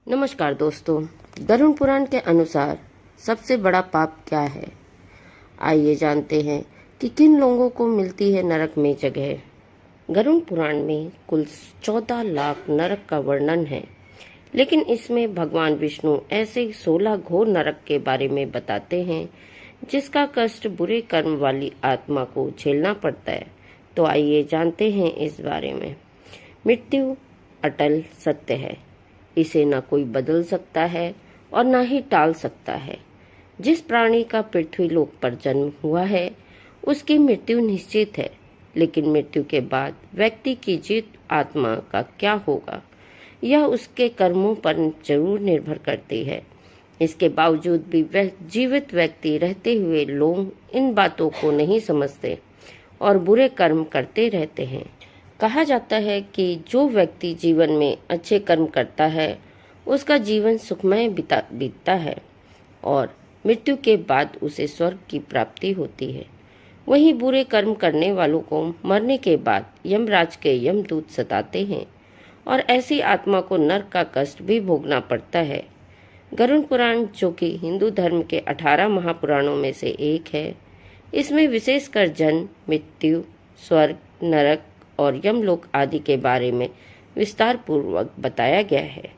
नमस्कार दोस्तों। गरुड़ पुराण के अनुसार सबसे बड़ा पाप क्या है? आइए जानते हैं कि किन लोगों को मिलती है नरक में जगह। गरुड़ पुराण में कुल 14 लाख नरक का वर्णन है, लेकिन इसमें भगवान विष्णु ऐसे 16 घोर नरक के बारे में बताते हैं जिसका कष्ट बुरे कर्म वाली आत्मा को झेलना पड़ता है। तो आइए जानते हैं इस बारे में। मृत्यु अटल सत्य है, इसे न कोई बदल सकता है और न ही टाल सकता है। जिस प्राणी का पृथ्वी लोक पर जन्म हुआ है उसकी मृत्यु निश्चित है, लेकिन मृत्यु के बाद व्यक्ति की जीवित आत्मा का क्या होगा यह उसके कर्मों पर जरूर निर्भर करती है। इसके बावजूद भी जीवित व्यक्ति रहते हुए लोग इन बातों को नहीं समझते और बुरे कर्म करते रहते हैं। कहा जाता है कि जो व्यक्ति जीवन में अच्छे कर्म करता है उसका जीवन सुखमय बीतता है और मृत्यु के बाद उसे स्वर्ग की प्राप्ति होती है। वहीं बुरे कर्म करने वालों को मरने के बाद यमराज के यमदूत सताते हैं और ऐसी आत्मा को नरक का कष्ट भी भोगना पड़ता है। गरुड़ पुराण, जो कि हिंदू धर्म के 18 महापुराणों में से एक है, इसमें विशेषकर जन्म, मृत्यु, स्वर्ग, नरक और यमलोक आदि के बारे में विस्तार पूर्वक बताया गया है।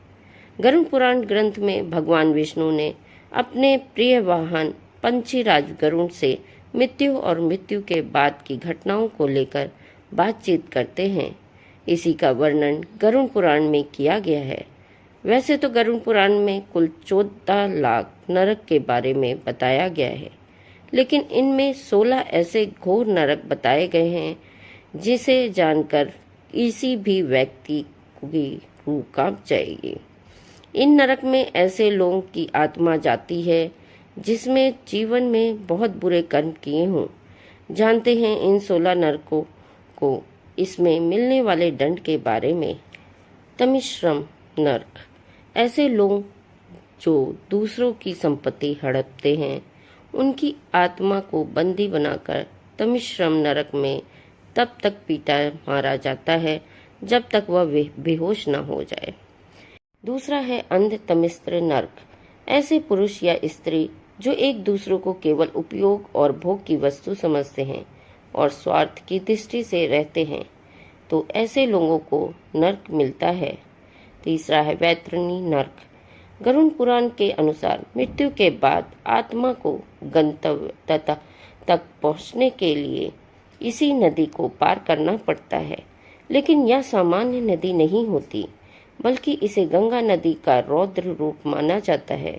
गरुड़ पुराण ग्रंथ में भगवान विष्णु ने अपने प्रिय वाहन पंछीराज गरुड़ से मृत्यु और मृत्यु के बाद की घटनाओं को लेकर बातचीत करते हैं। इसी का वर्णन गरुड़ पुराण में किया गया है। वैसे तो गरुड़ पुराण में कुल 14 लाख नरक के बारे में बताया गया है, लेकिन इनमें 16 ऐसे घोर नरक बताए गए हैं जिसे जानकर किसी भी व्यक्ति की रूह कांप जाएगी। इन नरक में ऐसे लोगों की आत्मा जाती है जिसमें जीवन में बहुत बुरे कर्म किए हों। जानते हैं इन 16 नरकों को इसमें मिलने वाले दंड के बारे में। तमिश्रम नरक, ऐसे लोग जो दूसरों की संपत्ति हड़पते हैं उनकी आत्मा को बंदी बनाकर तमिश्रम नरक में तब तक पीटा मारा जाता है जब तक वह बेहोश न हो जाए। दूसरा है अंध तमिस्त्र नरक। ऐसे पुरुष या स्त्री जो एक दूसरे को केवल उपयोग और भोग की वस्तु समझते हैं और स्वार्थ की दृष्टि से रहते हैं, तो ऐसे लोगों को नरक मिलता है। तीसरा है वैतरणी नरक। गरुड़ पुराण के अनुसार मृत्यु के बाद आत्मा को गंतव्य तक पहुंचने के लिए इसी नदी को पार करना पड़ता है, लेकिन यह सामान्य नदी नहीं होती, बल्कि इसे गंगा नदी का रौद्र रूप माना जाता है।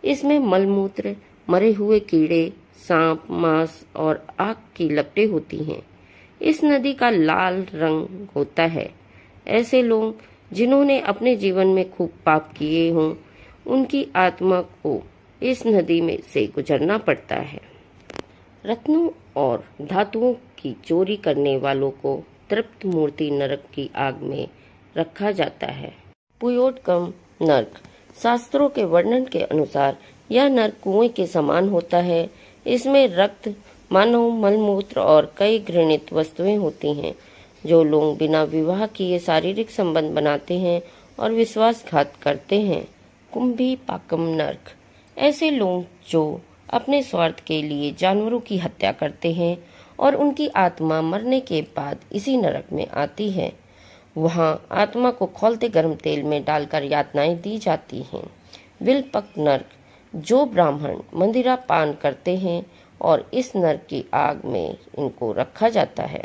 इसमें मलमूत्र, मरे हुए कीड़े, सांप, मांस और आग की लपटें होती हैं। इस नदी का लाल रंग होता है। ऐसे लोग जिन्होंने अपने जीवन में खूब पाप किए हों उनकी आत्मा को इस नदी में से गुजरना पड़ता है। रत्नों और धातुओं की चोरी करने वालों को तृप्त मूर्ति नरक की आग में रखा जाता है। पुयोटकम नरक। शास्त्रों के वर्णन के अनुसार यह नरक कुएं के समान होता है। इसमें रक्त, मानव मलमूत्र और कई घृणित वस्तुएं होती हैं। जो लोग बिना विवाह किए शारीरिक संबंध बनाते हैं और विश्वासघात करते हैं। कुंभी पाकम नरक। ऐसे लोग जो अपने स्वार्थ के लिए जानवरों की हत्या करते हैं और उनकी आत्मा मरने के बाद इसी नरक में आती है। वहां आत्मा को खौलते गर्म तेल में डालकर यातनाएं दी जाती हैं। विलपक नरक। जो ब्राह्मण मंदिरा पान करते हैं और इस नरक की आग में इनको रखा जाता है।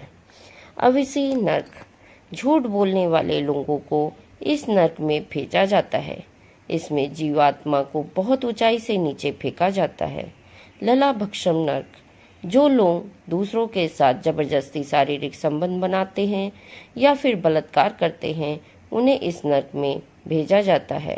अविसी नरक। झूठ बोलने वाले लोगों को इस नरक में भेजा जाता है। इसमें जीवात्मा को बहुत ऊंचाई से नीचे फेंका जाता है। लला भक्षम नरक। जो लोग दूसरों के साथ जबरदस्ती शारीरिक संबंध बनाते हैं या फिर बलात्कार करते हैं उन्हें इस नरक में भेजा जाता है।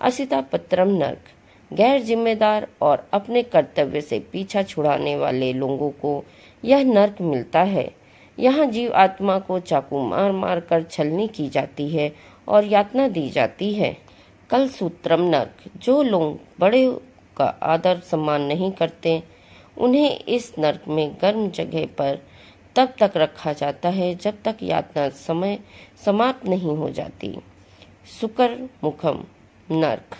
असिता पत्रम नरक। गैर जिम्मेदार और अपने कर्तव्य से पीछा छुड़ाने वाले लोगों को यह नरक मिलता है। यहाँ जीव आत्मा को चाकू मार मार कर छलनी की जाती है और यातना दी जाती है। कलसूत्रम नरक। जो लोग बड़े का आदर सम्मान नहीं करते उन्हें इस नरक में गर्म जगह पर तब तक रखा जाता है जब तक यातना समय समाप्त नहीं हो जाती। सुकर मुखम। नरक।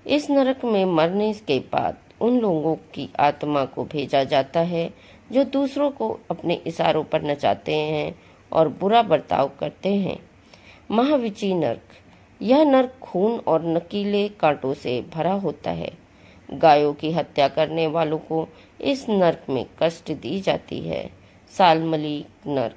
इस नरक में मरने के बाद उन लोगों की आत्मा को भेजा जाता है जो दूसरों को अपने इशारों पर नचाते हैं और बुरा बर्ताव करते हैं। महाविची नरक। यह नरक खून और नकीले कांटों से भरा होता है। गायों की हत्या करने वालों को इस नरक में कष्ट दी जाती है। सालमली नरक।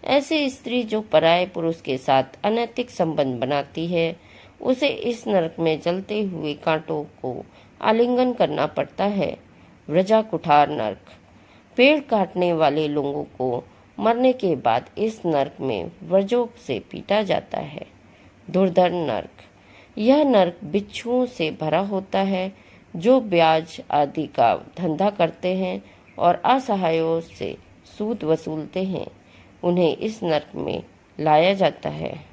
ऐसी स्त्री जो पराये पुरुष के साथ अनैतिक संबंध बनाती है, उसे इस नरक में जलते हुए कांटों को आलिंगन करना पड़ता है। व्रजा कुठार नरक। पेड़ काटने वाले लोगों को मरने के बाद इस नरक में व्रजों से पीटा जाता है। दुर्धर नरक। यह नरक बिच्छुओं से भरा होता है जो ब्याज आदि का धंधा करते हैं और असहायों से सूद वसूलते हैं। उन्हें इस नरक में लाया जाता है।